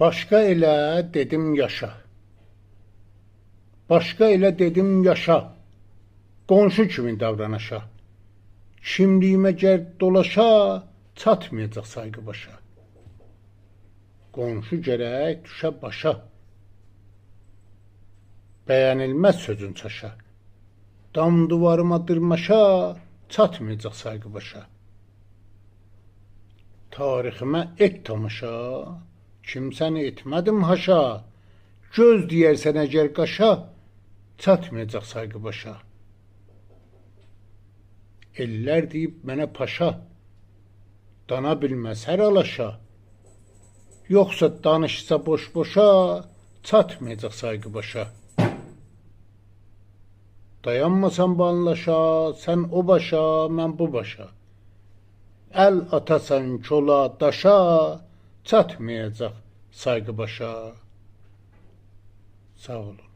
Başqa elə dedim yaşa. Başqa elə dedim yaşa. Qonşu kimi davranaşa. Kimliyimə gər dolaşa, çatmayacaq sayğı başa. Qonşu gərək düşə başa. Bəyənilməz sözün çaşa. Dam duvarıma dırmaşa, çatmayacaq sayğı başa. Tariximə et tamaşa, kimsəni etmədim haşa. Göz deyərsən əgər qaşa, çatmayacaq sayğı başa. Ellər deyib mənə paşa, dana bilməz hər alaşa. Yoxsa danışsa boş-boşa, çatmayacaq sayğı başa. Dayanmasan banlaşa, sən o başa, mən bu başa. Əl atasan kola, daşa, çatmayacaq sayğı başa. Sağ olun.